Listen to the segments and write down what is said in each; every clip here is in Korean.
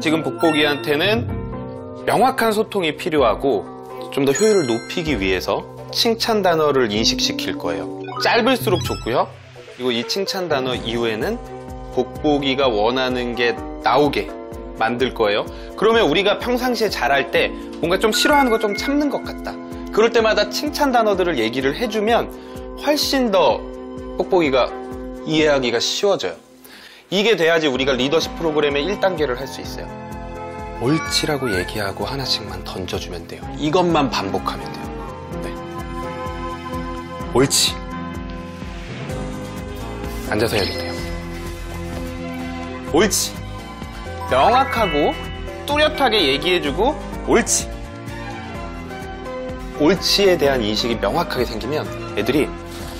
지금 복복이한테는 명확한 소통이 필요하고 좀 더 효율을 높이기 위해서 칭찬 단어를 인식시킬 거예요. 짧을수록 좋고요. 그리고 이 칭찬 단어 이후에는 복복이가 원하는 게 나오게 만들 거예요. 그러면 우리가 평상시에 잘할 때 뭔가 좀 싫어하는 거 좀 참는 것 같다. 그럴 때마다 칭찬 단어들을 얘기를 해주면 훨씬 더 복복이가 이해하기가 쉬워져요. 이게 돼야지 우리가 리더십 프로그램의 1단계를 할 수 있어요. 옳지라고 얘기하고 하나씩만 던져주면 돼요. 이것만 반복하면 돼요. 네. 옳지. 앉아서 해도 돼요. 옳지. 명확하고 뚜렷하게 얘기해주고 옳지. 옳지에 대한 인식이 명확하게 생기면 애들이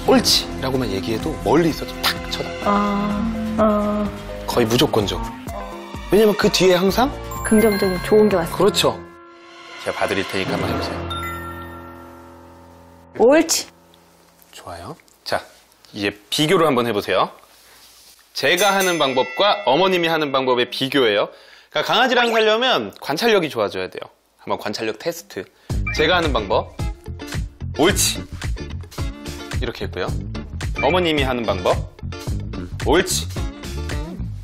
옳지라고만 얘기해도 멀리 있어도 탁 쳐다. 거의 무조건적으로. 왜냐면 그 뒤에 항상 긍정적인 좋은 게 왔어요. 그렇죠. 제가 봐드릴 테니까 한번 해보세요. 옳지. 좋아요. 자, 이제 비교를 한번 해보세요. 제가 하는 방법과 어머님이 하는 방법의 비교예요. 그러니까 강아지랑 살려면 관찰력이 좋아져야 돼요. 한번 관찰력 테스트. 제가 하는 방법. 옳지. 이렇게 했고요. 어머님이 하는 방법. 옳지.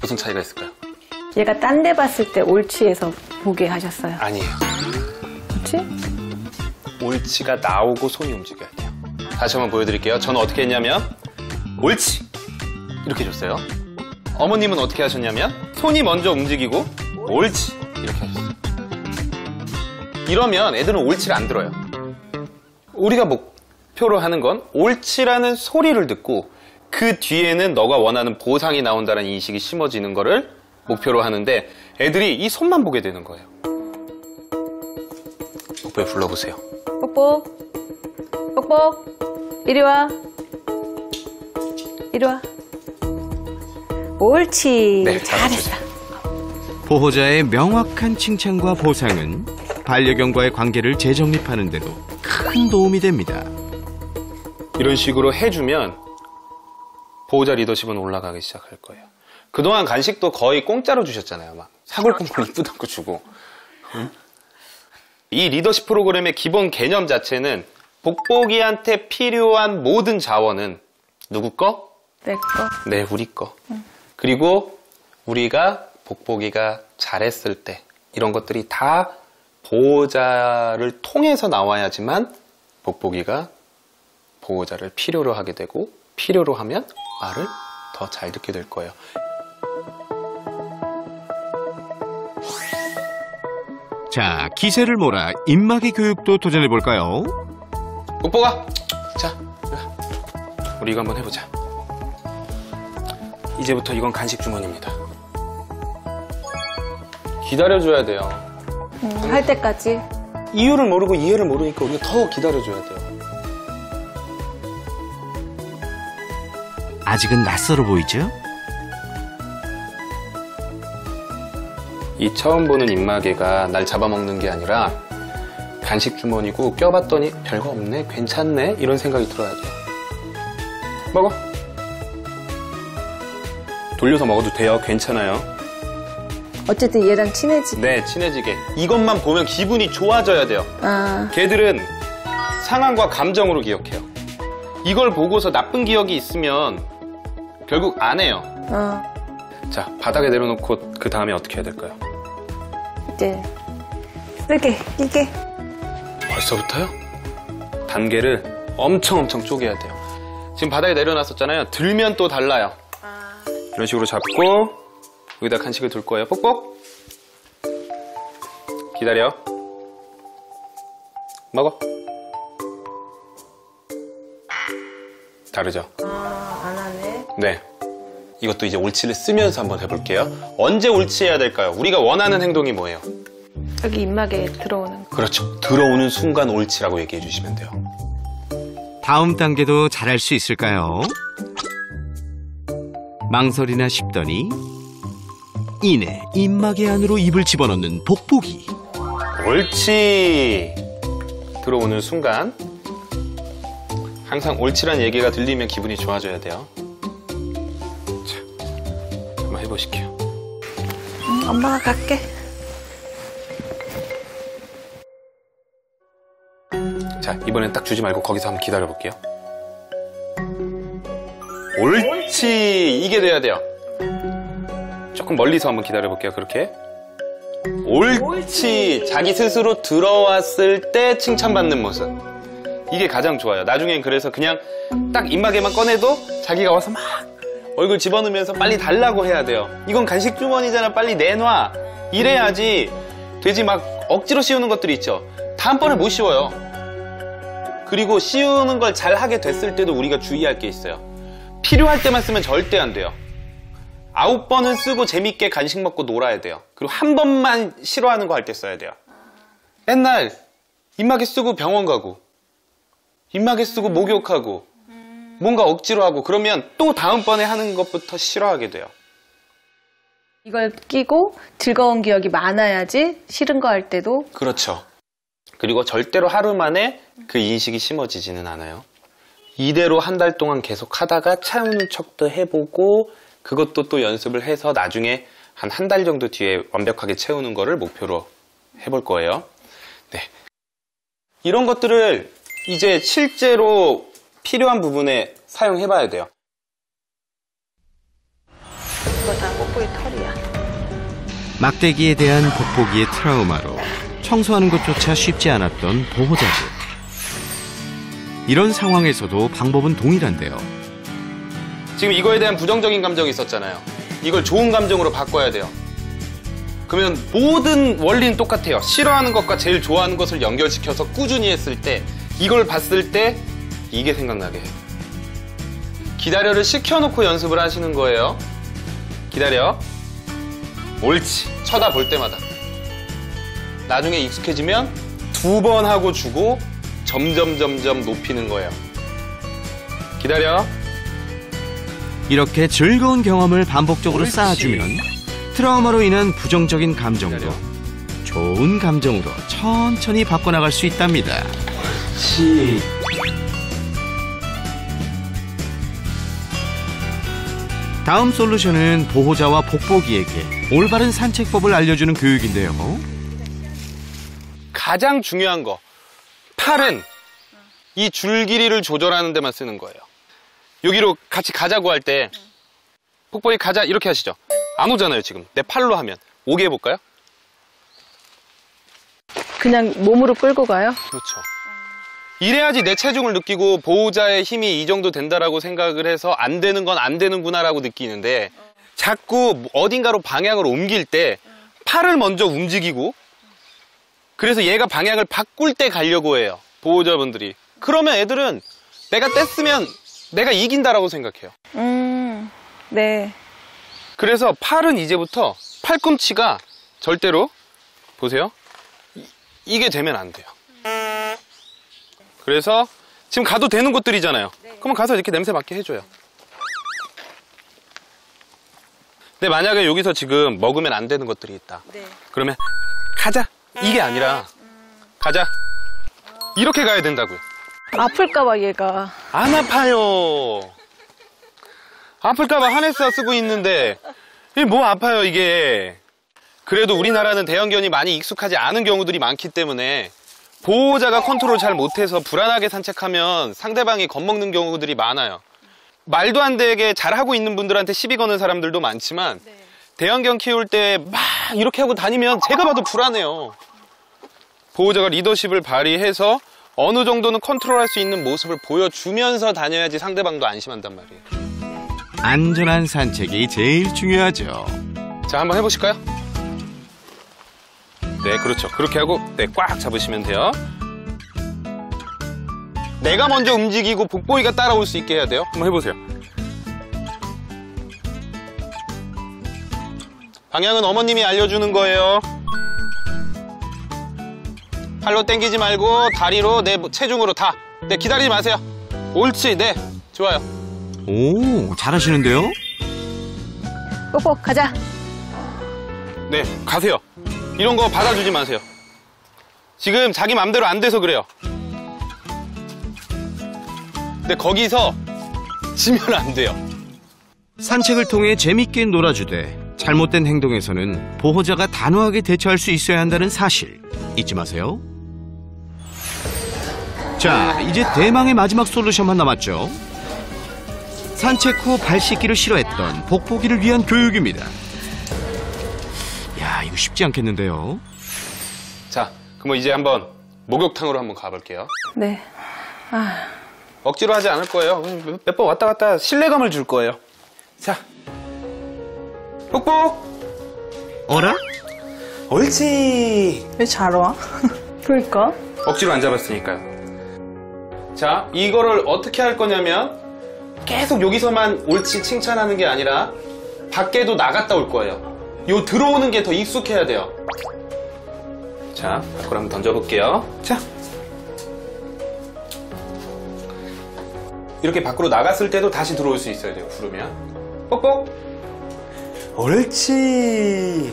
무슨 차이가 있을까요? 얘가 딴 데 봤을 때 옳지에서 보게 하셨어요. 아니에요. 옳지? 옳지가 나오고 손이 움직여야 돼요. 다시 한번 보여드릴게요. 저는 어떻게 했냐면 옳지 이렇게 줬어요. 어머님은 어떻게 하셨냐면 손이 먼저 움직이고 옳지 이렇게 하셨어요. 이러면 애들은 옳지를 안 들어요. 우리가 목표로 하는 건 옳지라는 소리를 듣고 그 뒤에는 너가 원하는 보상이 나온다는 인식이 심어지는 거를 목표로 하는데 애들이 이 손만 보게 되는 거예요. 복복에 불러보세요. 복복. 복복. 이리 와. 이리 와. 옳지. 네, 잘했어. 보호자의 명확한 칭찬과 보상은 반려견과의 관계를 재정립하는 데도 큰 도움이 됩니다. 이런 식으로 해주면 보호자 리더십은 올라가기 시작할 거예요. 그동안 간식도 거의 공짜로 주셨잖아요. 막 사골국물 이쁘다고 주고. 응? 이 리더십 프로그램의 기본 개념 자체는 복복이한테 필요한 모든 자원은 누구 거? 내 거. 네, 우리 거. 그리고 우리가 복복이가 잘했을 때 이런 것들이 다 보호자를 통해서 나와야지만 복복이가 보호자를 필요로 하게 되고 필요로 하면 말을 더 잘 듣게 될 거예요. 자, 기세를 몰아 입마개 교육도 도전해볼까요? 복복아! 자, 우리 이거 한번 해보자. 이제부터 이건 간식 주머니입니다. 기다려줘야 돼요. 할 때까지. 이유를 모르고 이해를 모르니까 우리가 더 기다려줘야 돼요. 아직은 낯설어 보이죠? 이 처음 보는 입마개가 날 잡아먹는 게 아니라 간식 주머니고 껴봤더니 별거 없네, 괜찮네 이런 생각이 들어야 돼요. 먹어. 돌려서 먹어도 돼요. 괜찮아요. 어쨌든 얘랑 친해지. 네, 친해지게. 이것만 보면 기분이 좋아져야 돼요. 아. 걔들은 상황과 감정으로 기억해요. 이걸 보고서 나쁜 기억이 있으면 결국 안 해요. 자, 바닥에 내려놓고 그 다음에 어떻게 해야 될까요? 이제 쓸게, 끼게. 벌써부터요? 단계를 엄청 쪼개야 돼요. 지금 바닥에 내려놨었잖아요. 들면 또 달라요. 이런 식으로 잡고 여기다 간식을 둘 거예요. 뽁뽁. 기다려. 먹어. 다르죠? 안 하네. 네. 이것도 이제 옳지를 쓰면서 한번 해볼게요. 언제 옳지 해야 될까요? 우리가 원하는 행동이 뭐예요? 여기 입마개에 들어오는 거. 그렇죠. 들어오는 순간 옳지라고 얘기해 주시면 돼요. 다음 단계도 잘할 수 있을까요? 망설이나 싶더니 이내 입마개 안으로 입을 집어넣는 복복이. 옳지. 들어오는 순간 항상 옳지란 얘기가 들리면 기분이 좋아져야 돼요. 자, 한번 해보실게요. 엄마가 갈게. 자, 이번엔 딱 주지 말고 거기서 한번 기다려볼게요. 옳지. 이게 돼야 돼요. 조금 멀리서 한번 기다려볼게요. 그렇게. 옳지. 자기 스스로 들어왔을 때 칭찬받는 모습. 이게 가장 좋아요. 나중엔 그래서 그냥 딱 입마개만 꺼내도 자기가 와서 막 얼굴 집어넣으면서 빨리 달라고 해야 돼요. 이건 간식 주머니잖아. 빨리 내놔. 이래야지. 돼지 막 억지로 씌우는 것들이 있죠. 다음번에 못 씌워요. 그리고 씌우는 걸 잘 하게 됐을 때도 우리가 주의할 게 있어요. 필요할 때만 쓰면 절대 안 돼요. 9번은 쓰고 재밌게 간식 먹고 놀아야 돼요. 그리고 한 번만 싫어하는 거 할 때 써야 돼요. 맨날 입마개 쓰고 병원 가고 입마개 쓰고 목욕하고 뭔가 억지로 하고 그러면 또 다음번에 하는 것부터 싫어하게 돼요. 이걸 끼고 즐거운 기억이 많아야지 싫은 거 할 때도. 그렇죠. 그리고 절대로 하루 만에 그 인식이 심어지지는 않아요. 이대로 한 달 동안 계속 하다가 채우는 척도 해보고 그것도 또 연습을 해서 나중에 한 달 정도 뒤에 완벽하게 채우는 거를 목표로 해볼 거예요. 네. 이런 것들을 이제 실제로 필요한 부분에 사용해봐야 돼요. 이거 다 뽀뽀의 털이야. 막대기에 대한 돋보기의 트라우마로 청소하는 것조차 쉽지 않았던 보호자들. 이런 상황에서도 방법은 동일한데요. 지금 이거에 대한 부정적인 감정이 있었잖아요. 이걸 좋은 감정으로 바꿔야 돼요. 그러면 모든 원리는 똑같아요. 싫어하는 것과 제일 좋아하는 것을 연결시켜서 꾸준히 했을 때 이걸 봤을 때 이게 생각나게 해요. 기다려를 시켜놓고 연습을 하시는 거예요. 기다려. 옳지. 쳐다볼 때마다. 나중에 익숙해지면 2번 하고 주고 점점 높이는 거예요. 기다려. 이렇게 즐거운 경험을 반복적으로 옳지. 쌓아주면 트라우마로 인한 부정적인 감정도 기다려. 좋은 감정으로 천천히 바꿔나갈 수 있답니다. 옳지. 다음 솔루션은 보호자와 복보기에게 올바른 산책법을 알려주는 교육인데요. 가장 중요한 거. 팔은 이 줄 길이를 조절하는 데만 쓰는 거예요. 여기로 같이 가자고 할 때 폭보이 가자 이렇게 하시죠. 안 오잖아요 지금. 내 팔로 하면. 오게 해볼까요? 그냥 몸으로 끌고 가요? 그렇죠. 이래야지 내 체중을 느끼고 보호자의 힘이 이 정도 된다라고 생각을 해서 안 되는 건 안 되는구나라고 느끼는데 자꾸 어딘가로 방향을 옮길 때 팔을 먼저 움직이고 그래서 얘가 방향을 바꿀 때 가려고 해요. 보호자분들이. 그러면 애들은 내가 뗐으면 내가 이긴다라고 생각해요. 네. 그래서 팔은 이제부터 팔꿈치가 절대로 보세요. 이게 되면 안 돼요. 그래서 지금 가도 되는 곳들이잖아요. 그러면 가서 이렇게 냄새 맡게 해줘요. 근데 만약에 여기서 지금 먹으면 안 되는 것들이 있다. 그러면 가자. 이게 아니라 가자. 이렇게 가야 된다고요. 아플까봐 얘가. 안 아파요. 아플까봐 하네스 쓰고 있는데 이게 뭐 아파요 이게. 그래도 우리나라는 대형견이 많이 익숙하지 않은 경우들이 많기 때문에 보호자가 컨트롤 잘 못해서 불안하게 산책하면 상대방이 겁먹는 경우들이 많아요. 말도 안 되게 잘하고 있는 분들한테 시비 거는 사람들도 많지만 대형견 키울 때 막 이렇게 하고 다니면 제가 봐도 불안해요. 보호자가 리더십을 발휘해서 어느 정도는 컨트롤할 수 있는 모습을 보여주면서 다녀야지 상대방도 안심한단 말이에요. 안전한 산책이 제일 중요하죠. 자, 한번 해보실까요? 네, 그렇죠. 그렇게 하고 네, 꽉 잡으시면 돼요. 내가 먼저 움직이고 복보이가 따라올 수 있게 해야 돼요. 한번 해보세요. 방향은 어머님이 알려주는 거예요. 팔로 당기지 말고 다리로 내 체중으로 다. 네, 기다리지 마세요. 옳지, 네, 좋아요. 오, 잘하시는데요? 뽀뽀 가자. 네, 가세요. 이런 거 받아주지 마세요. 지금 자기 맘대로 안 돼서 그래요. 근데 거기서 지면 안 돼요. 산책을 통해 재밌게 놀아주되 잘못된 행동에서는 보호자가 단호하게 대처할 수 있어야 한다는 사실 잊지 마세요. 자, 이제 대망의 마지막 솔루션만 남았죠. 산책 후 발 씻기를 싫어했던 복복이를 위한 교육입니다. 야, 이거 쉽지 않겠는데요. 자, 그럼 이제 한번 목욕탕으로 한번 가볼게요. 네. 억지로 하지 않을 거예요. 몇 번 왔다 갔다 신뢰감을 줄 거예요. 자, 뽁뽁. 어라? 옳지. 왜 잘 와? 그러니까. 억지로 안 잡았으니까요. 자, 이거를 어떻게 할 거냐면 계속 여기서만 옳지 칭찬하는 게 아니라 밖에도 나갔다 올 거예요. 요 들어오는 게 더 익숙해야 돼요. 자, 그걸 한번 던져볼게요. 자, 이렇게 밖으로 나갔을 때도 다시 들어올 수 있어야 돼요. 부르면 뽁뽁. 옳지.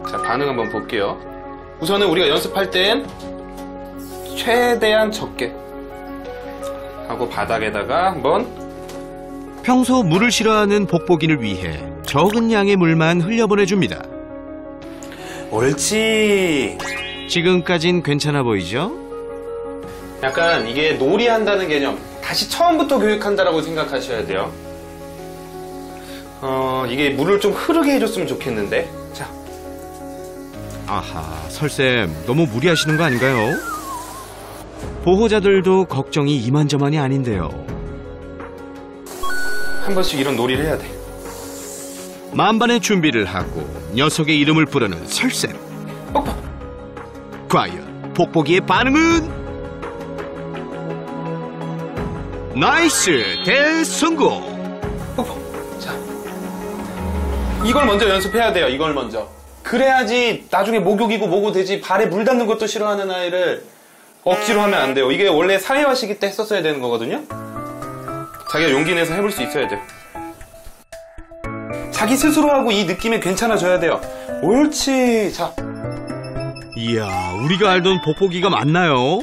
자, 반응 한번 볼게요. 우선은 우리가 연습할 땐 최대한 적게 하고 바닥에다가 한번. 평소 물을 싫어하는 복복이를 위해 적은 양의 물만 흘려보내줍니다. 옳지. 지금까진 괜찮아 보이죠? 약간 이게 놀이한다는 개념, 다시 처음부터 교육한다라고 생각하셔야 돼요. 이게 물을 좀 흐르게 해줬으면 좋겠는데. 자, 아하, 설쌤 너무 무리하시는 거 아닌가요? 보호자들도 걱정이 이만저만이 아닌데요. 한 번씩 이런 놀이를 해야 돼. 만반의 준비를 하고 녀석의 이름을 부르는 설쌤. 뽁뽁. 과연 복복이의 반응은? 나이스 대성공. 뽁뽁. 자, 이걸 먼저 연습해야 돼요. 이걸 먼저. 그래야지 나중에 목욕이고 뭐고 되지. 발에 물 닿는 것도 싫어하는 아이를 억지로 하면 안 돼요. 이게 원래 사회화 시기 때 했었어야 되는 거거든요. 자기가 용기 내서 해볼 수 있어야 돼요. 자기 스스로 하고 이 느낌에 괜찮아져야 돼요. 옳지. 자, 이야, 우리가 알던 복복이가 맞나요?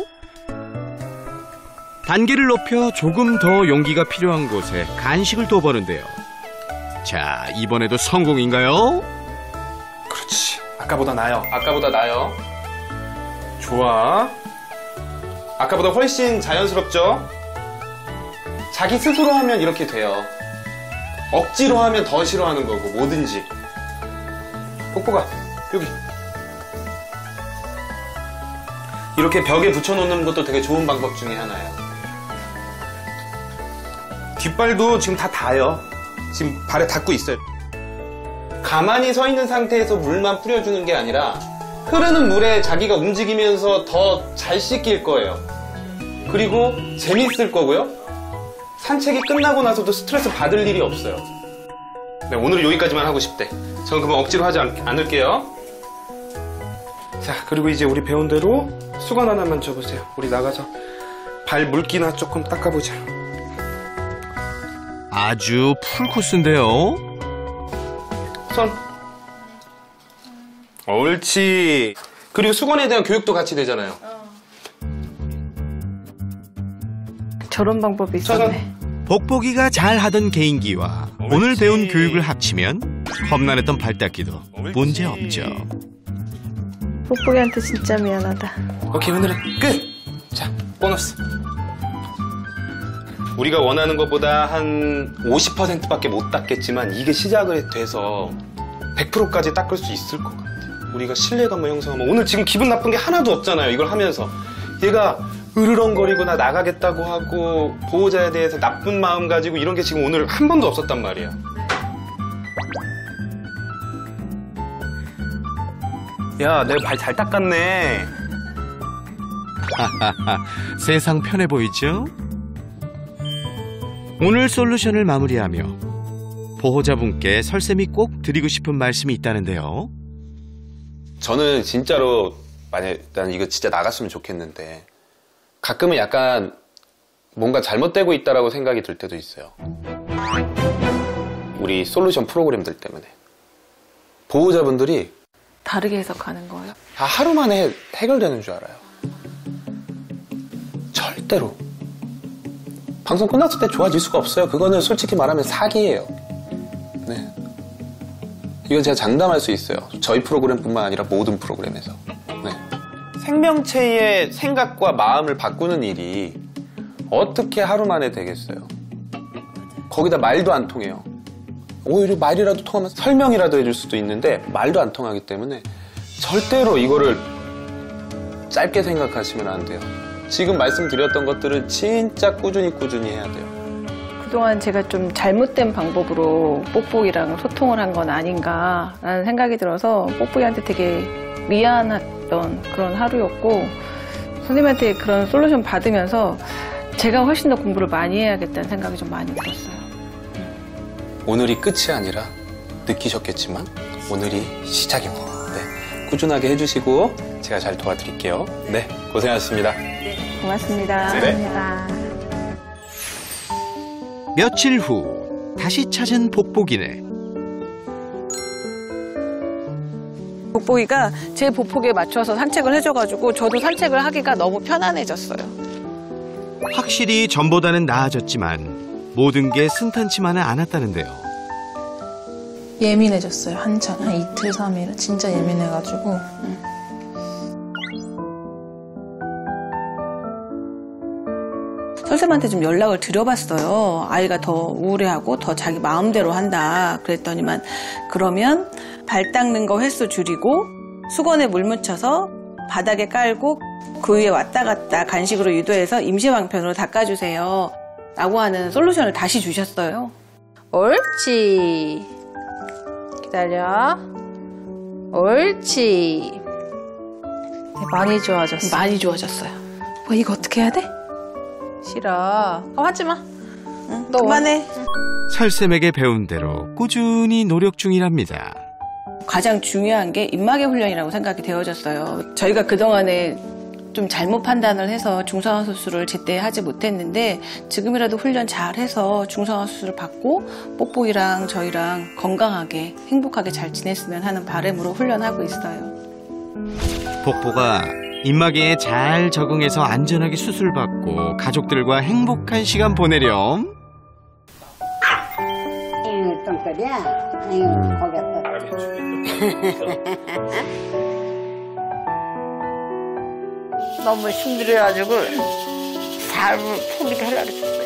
단계를 높여 조금 더 용기가 필요한 곳에 간식을 둬보는데요. 자, 이번에도 성공인가요? 그렇지. 아까보다 나아요. 아까보다 나아요. 좋아. 아까보다 훨씬 자연스럽죠? 자기 스스로 하면 이렇게 돼요. 억지로 하면 더 싫어하는 거고, 뭐든지. 뽁뽁아, 여기. 이렇게 벽에 붙여놓는 것도 되게 좋은 방법 중에 하나예요. 뒷발도 지금 다 닿아요. 지금 발에 닿고 있어요. 가만히 서 있는 상태에서 물만 뿌려주는 게 아니라 흐르는 물에 자기가 움직이면서 더 잘 씻길 거예요. 그리고 재밌을 거고요. 산책이 끝나고 나서도 스트레스 받을 일이 없어요. 네, 오늘은 여기까지만 하고 싶대. 저는 그만 억지로 하지 않을게요. 자, 그리고 이제 우리 배운 대로 수건 하나만 줘보세요. 우리 나가서 발 물기나 조금 닦아보자. 아주 풀코스인데요. 손. 옳지. 그리고 수건에 대한 교육도 같이 되잖아요. 저런 방법이 있었네. 복복이가 잘하던 개인기와 오늘 배운 교육을 합치면 험난했던 발 닦기도 문제 없죠. 뽁뽁이한테 진짜 미안하다. 오케이, 오늘은 끝! 자, 보너스. 우리가 원하는 것보다 한 50%밖에 못 닦겠지만 이게 시작이 돼서 100%까지 닦을 수 있을 것 같아요. 우리가 신뢰감을 형성하면 오늘 지금 기분 나쁜 게 하나도 없잖아요. 이걸 하면서. 얘가 으르렁거리거나 나가겠다고 하고 보호자에 대해서 나쁜 마음 가지고 이런 게 지금 오늘 한 번도 없었단 말이에요. 야, 내가 발 잘 닦았네. 세상 편해 보이죠? 오늘 솔루션을 마무리하며 보호자분께 설쌤이 꼭 드리고 싶은 말씀이 있다는데요. 저는 진짜로 만약에 난 이거 진짜 나갔으면 좋겠는데 가끔은 약간 뭔가 잘못되고 있다라고 생각이 들 때도 있어요. 우리 솔루션 프로그램들 때문에. 보호자분들이 다르게 해석하는 거예요? 다 하루 만에 해결되는 줄 알아요. 절대로. 방송 끝났을 때 좋아질 수가 없어요. 그거는 솔직히 말하면 사기예요. 네. 이건 제가 장담할 수 있어요. 저희 프로그램뿐만 아니라 모든 프로그램에서. 네. 생명체의 생각과 마음을 바꾸는 일이 어떻게 하루 만에 되겠어요? 거기다 말도 안 통해요. 오히려 말이라도 통하면 설명이라도 해줄 수도 있는데 말도 안 통하기 때문에 절대로 이거를 짧게 생각하시면 안 돼요. 지금 말씀드렸던 것들은 진짜 꾸준히 해야 돼요. 그동안 제가 좀 잘못된 방법으로 뽁뽁이랑 소통을 한 건 아닌가라는 생각이 들어서 뽁뽁이한테 되게 미안했던 그런 하루였고, 선생님한테 그런 솔루션 받으면서 제가 훨씬 더 공부를 많이 해야겠다는 생각이 좀 많이 들었어요. 오늘이 끝이 아니라 느끼셨겠지만 오늘이 시작입니다. 네, 꾸준하게 해주시고 제가 잘 도와드릴게요. 네, 고생하셨습니다. 고맙습니다. 네. 감사합니다. 며칠 후 다시 찾은 복복이네. 복복이가 제 보폭에 맞춰서 산책을 해줘가지고 저도 산책을 하기가 너무 편안해졌어요. 확실히 전보다는 나아졌지만 모든 게 순탄치만은 않았다는데요. 예민해졌어요. 한참 한 이틀 3일 진짜 예민해가지고 선생님한테 좀 연락을 드려봤어요. 아이가 더 우울해하고 더 자기 마음대로 한다. 그랬더니만 그러면 발 닦는 거 횟수 줄이고 수건에 물 묻혀서 바닥에 깔고 그 위에 왔다 갔다 간식으로 유도해서 임시방편으로 닦아주세요. 라고 하는 솔루션을 다시 주셨어요. 옳지. 기다려. 옳지. 많이 좋아졌어요. 많이 좋아졌어요. 뭐 이거 어떻게 해야 돼? 싫어. 하지 마. 응, 너 그만해. 설쌤에게 배운 대로 꾸준히 노력 중이랍니다. 가장 중요한 게 입마개 훈련이라고 생각이 되어졌어요. 저희가 그동안에 좀 잘못 판단을 해서 중성화 수술을 제때 하지 못했는데 지금이라도 훈련 잘해서 중성화 수술을 받고 뽁뽁이랑 저희랑 건강하게 행복하게 잘 지냈으면 하는 바람으로 훈련하고 있어요. 복보가 입마개에 잘 적응해서 안전하게 수술받고 가족들과 행복한 시간 보내렴. 아유, 똥소리야. 아유, 거기 왔다. 너무 힘들어가지고 삶을 포기를 하려고 했어요.